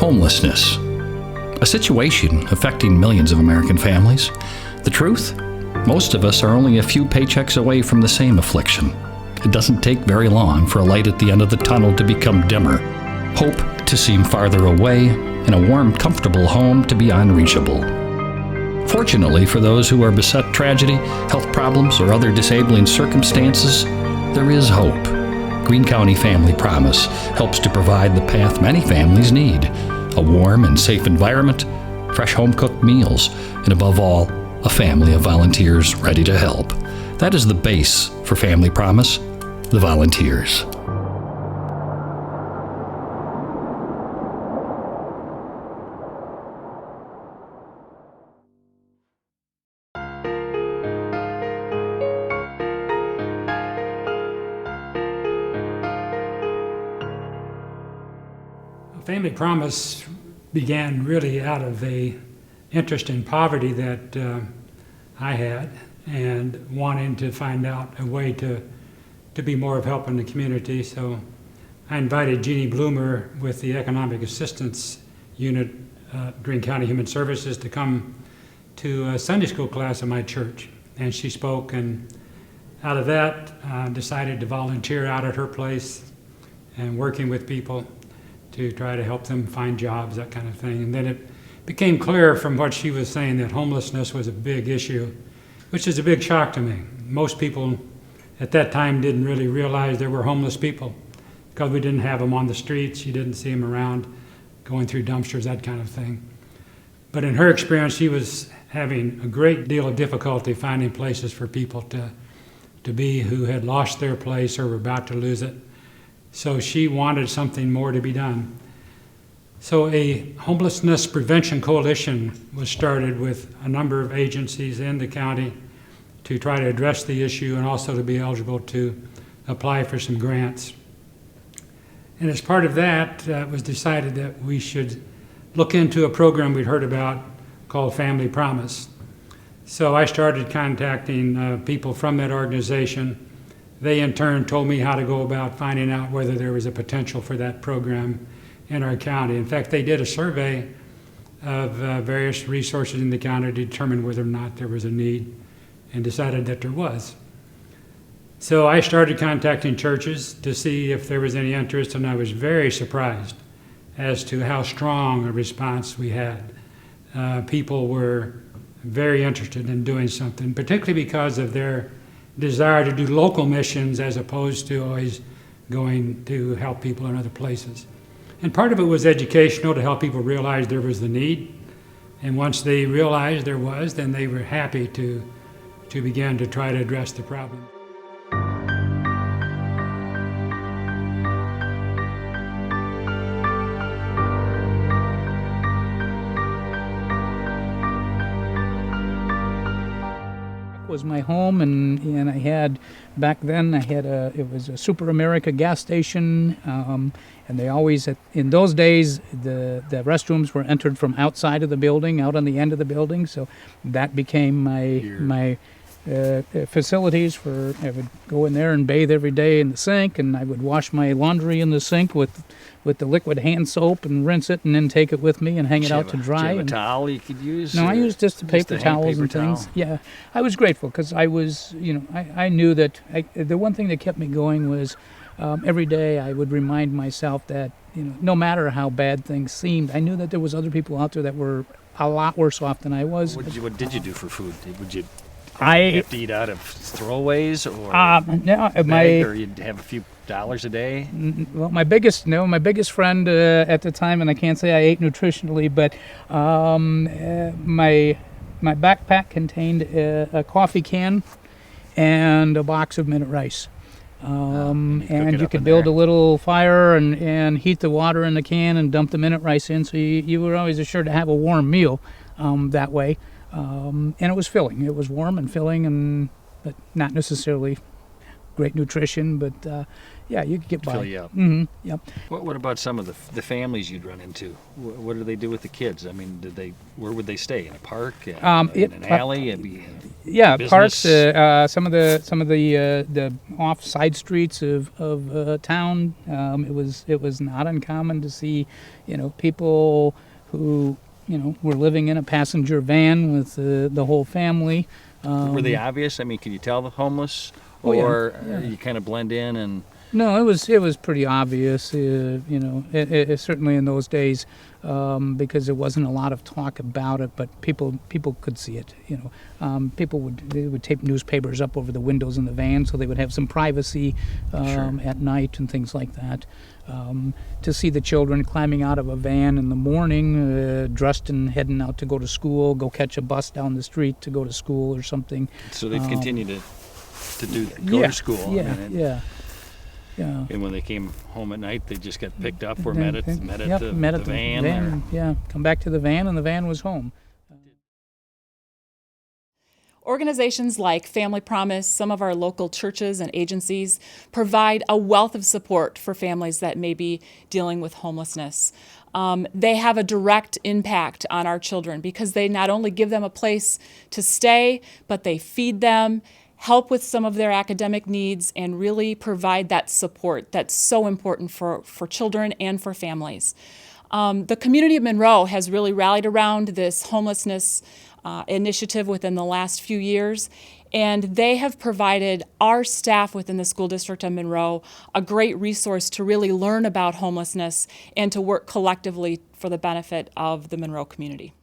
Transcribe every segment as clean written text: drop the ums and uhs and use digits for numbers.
Homelessness, a situation affecting millions of American families. The truth? Most of us are only a few paychecks away from the same affliction. It doesn't take very long for a light at the end of the tunnel to become dimmer, hope to seem farther away, and a warm, comfortable home to be unreachable. Fortunately, for those who are beset tragedy, health problems, or other disabling circumstances, there is hope. Greene County Family Promise helps to provide the path many families need: a warm and safe environment, fresh home-cooked meals, and above all, a family of volunteers ready to help. That is the base for Family Promise, the volunteers. Family Promise began really out of a interest in poverty that I had, and wanting to find out a way to be more of help in the community. So I invited Jeannie Bloomer with the Economic Assistance Unit, Greene County Human Services, to come to a Sunday school class at my church. And she spoke, and out of that, decided to volunteer out at her place and working with people to try to help them find jobs, that kind of thing. And then it became clear from what she was saying that homelessness was a big issue, which is a big shock to me. Most people at that time didn't really realize there were homeless people because we didn't have them on the streets. You didn't see them around going through dumpsters, that kind of thing. But in her experience, she was having a great deal of difficulty finding places for people to be who had lost their place or were about to lose it. So she wanted something more to be done. So a homelessness prevention coalition was started with a number of agencies in the county to try to address the issue and also to be eligible to apply for some grants. And as part of that, it was decided that we should look into a program we'd heard about called Family Promise. So I started contacting people from that organization. They in turn told me how to go about finding out whether there was a potential for that program in our county. In fact, they did a survey of various resources in the county to determine whether or not there was a need, and decided that there was. So I started contacting churches to see if there was any interest, and I was very surprised as to how strong a response we had. People were very interested in doing something, particularly because of their desire to do local missions as opposed to always going to help people in other places. And part of it was educational, to help people realize there was the need. And once they realized there was, then they were happy to begin to try to address the problem. Was my home, and I had, back then I had it was a Super America gas station, and they always, in those days, the restrooms were entered from outside of the building, out on the end of the building, so that became my facilities for, I would go in there and bathe every day in the sink, and I would wash my laundry in the sink with the liquid hand soap and rinse it, and then take it with me and hang it out to dry. Do you have a towel you could use? No, I used just the paper towels and things. Yeah, I was grateful because I was, I knew that the one thing that kept me going was every day I would remind myself that, no matter how bad things seemed, I knew that there was other people out there that were a lot worse off than I was. What did you do for food? Would you have to eat out of throwaways, or or you'd have a few dollars a day? Well, my biggest friend at the time, and I can't say I ate nutritionally, but my backpack contained a coffee can and a box of minute rice. And you could build a little fire and heat the water in the can and dump the minute rice in, so you were always assured to have a warm meal that way. And it was filling. It was warm and filling, but not necessarily great nutrition, but yeah, you could get by. Fill you up. Mm-hmm. Yep. What about some of the families you'd run into? What do they do with the kids? I mean, where would they stay? In a park? In an alley? Yeah, business? parks. Some of the off side streets of town. It was not uncommon to see, people who were living in a passenger van with the whole family. Were they obvious? I mean, can you tell the homeless, Oh, yeah. or Yeah. you kind of blend in and? No, it was pretty obvious. Certainly in those days, because there wasn't a lot of talk about it, but people could see it. They would tape newspapers up over the windows in the van, so they would have some privacy Sure. at night and things like that. To see the children climbing out of a van in the morning, dressed and heading out to go to school, go catch a bus down the street to go to school or something. So they've continued to go to school. Yeah, I mean, yeah. And when they came home at night, they just got picked up or Then- met at yep, the met at van. Or, Yeah, come back to the van, and the van was home. Organizations like Family Promise, some of our local churches and agencies provide a wealth of support for families that may be dealing with homelessness. They have a direct impact on our children because they not only give them a place to stay, but they feed them, help with some of their academic needs, and really provide that support that's so important for children and for families. The community of Monroe has really rallied around this homelessness initiative within the last few years, and they have provided our staff within the school district of Monroe a great resource to really learn about homelessness and to work collectively for the benefit of the Monroe community.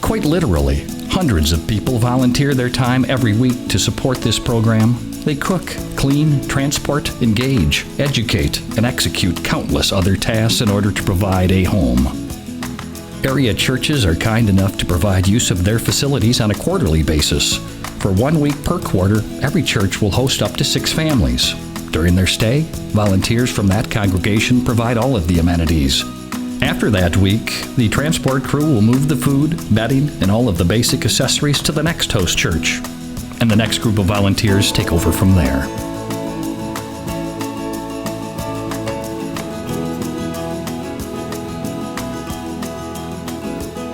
Quite literally, hundreds of people volunteer their time every week to support this program. They cook, clean, transport, engage, educate, and execute countless other tasks in order to provide a home. Area churches are kind enough to provide use of their facilities on a quarterly basis. For 1 week per quarter, every church will host up to 6 families. During their stay, volunteers from that congregation provide all of the amenities. After that week, the transport crew will move the food, bedding, and all of the basic accessories to the next host church, and the next group of volunteers take over from there.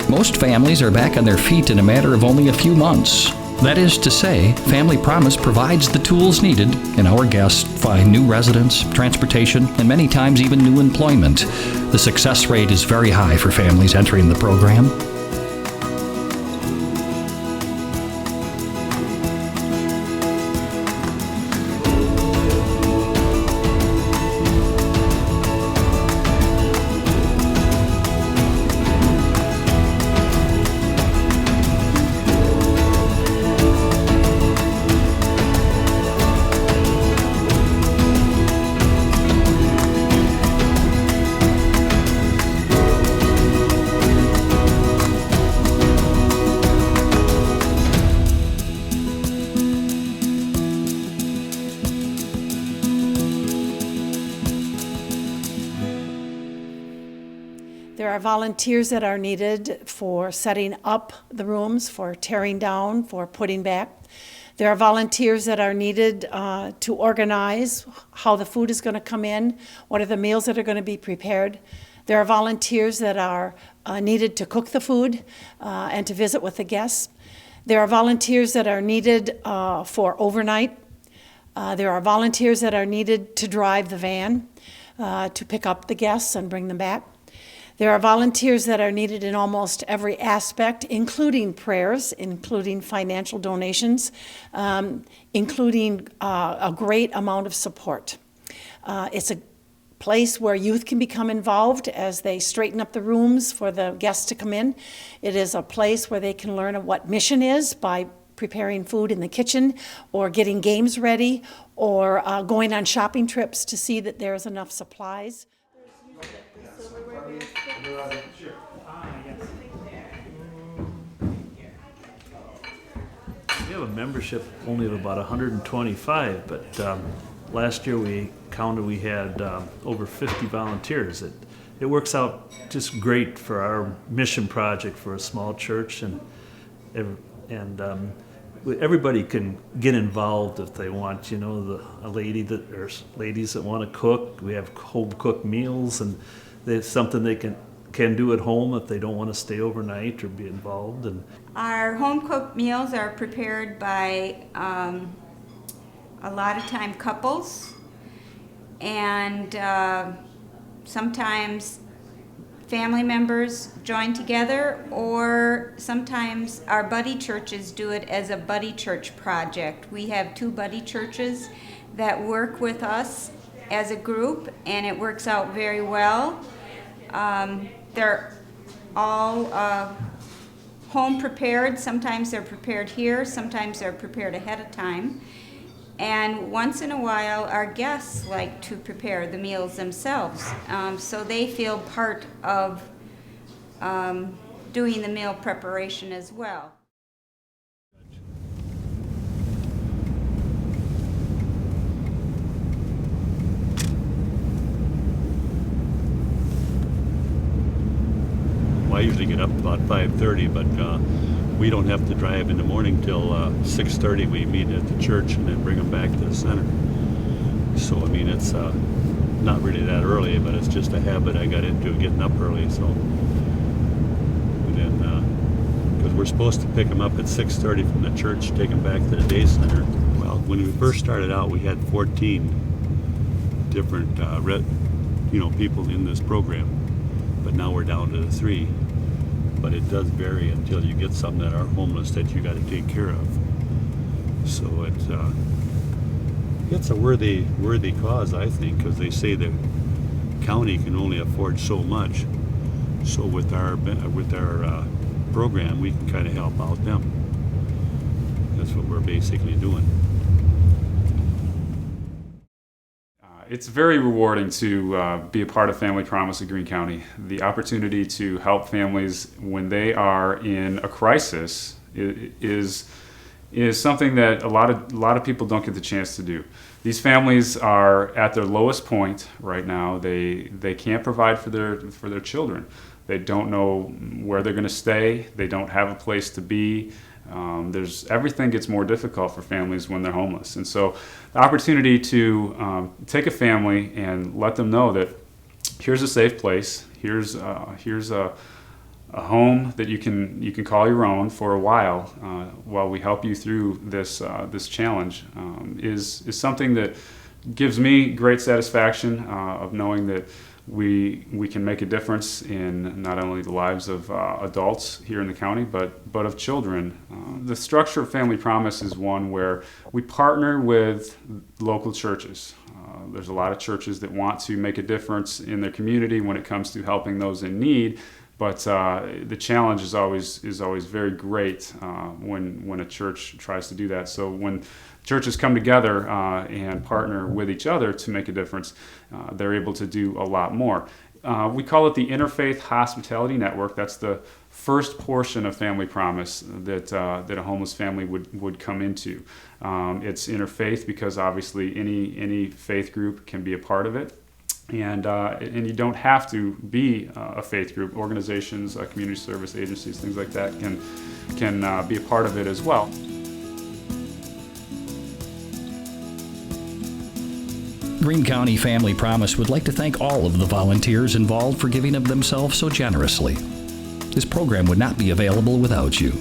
Most families are back on their feet in a matter of only a few months. That is to say, Family Promise provides the tools needed, and our guests find new residents, transportation, and many times even new employment. The success rate is very high for families entering the program. There are volunteers that are needed for setting up the rooms, for tearing down, for putting back. There are volunteers that are needed to organize how the food is going to come in, what are the meals that are going to be prepared. There are volunteers that are needed to cook the food and to visit with the guests. There are volunteers that are needed for overnight. There are volunteers that are needed to drive the van to pick up the guests and bring them back. There are volunteers that are needed in almost every aspect, including prayers, including financial donations, including a great amount of support. It's a place where youth can become involved as they straighten up the rooms for the guests to come in. It is a place where they can learn what mission is by preparing food in the kitchen or getting games ready or going on shopping trips to see that there's enough supplies. We have a membership only of about 125, but last year we counted we had over 50 volunteers. It works out just great for our mission project for a small church, and everybody can get involved if they want. There's ladies that want to cook. We have home cooked meals, and there's something they can do at home if they don't want to stay overnight or be involved. And our home cooked meals are prepared by a lot of time couples, and sometimes family members join together, or sometimes our buddy churches do it as a buddy church project. We have 2 buddy churches that work with us as a group, and it works out very well. They're all home prepared. Sometimes they're prepared here, sometimes they're prepared ahead of time. And once in a while, our guests like to prepare the meals themselves, so they feel part of doing the meal preparation as well. Well, I usually get up about 5:30, but we don't have to drive in the morning till 6:30. We meet at the church and then bring them back to the center. So, I mean, it's not really that early, but it's just a habit I got into, getting up early. So, and then, because we're supposed to pick them up at 6:30 from the church, take them back to the day center. Well, when we first started out, we had 14 different people in this program, but now we're down to 3. But it does vary until you get some that are homeless that you got to take care of. So it's a worthy cause, I think, because they say the county can only afford so much. So with our program, we can kind of help out them. That's what we're basically doing. It's very rewarding to be a part of Family Promise of Greene County. The opportunity to help families when they are in a crisis is something that a lot of people don't get the chance to do. These families are at their lowest point right now. They can't provide for their children. They don't know where they're going to stay. They don't have a place to be. Everything gets more difficult for families when they're homeless, and so the opportunity to take a family and let them know that here's a safe place, here's a home that you can call your own for a while we help you through this challenge is something that gives me great satisfaction of knowing that we can make a difference in not only the lives of adults here in the county, but of children. The structure of Family Promise is one where we partner with local churches. There's a lot of churches that want to make a difference in their community when it comes to helping those in need, but the challenge is always very great when a church tries to do that. So when churches come together and partner with each other to make a difference, they're able to do a lot more. We call it the Interfaith Hospitality Network. That's the first portion of Family Promise that a homeless family would come into. It's interfaith because obviously any faith group can be a part of it. And you don't have to be a faith group. Organizations, community service agencies, things like that can be a part of it as well. Greene County Family Promise would like to thank all of the volunteers involved for giving of themselves so generously. This program would not be available without you.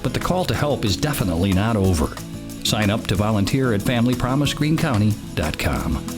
But the call to help is definitely not over. Sign up to volunteer at FamilyPromiseGreeneCounty.com.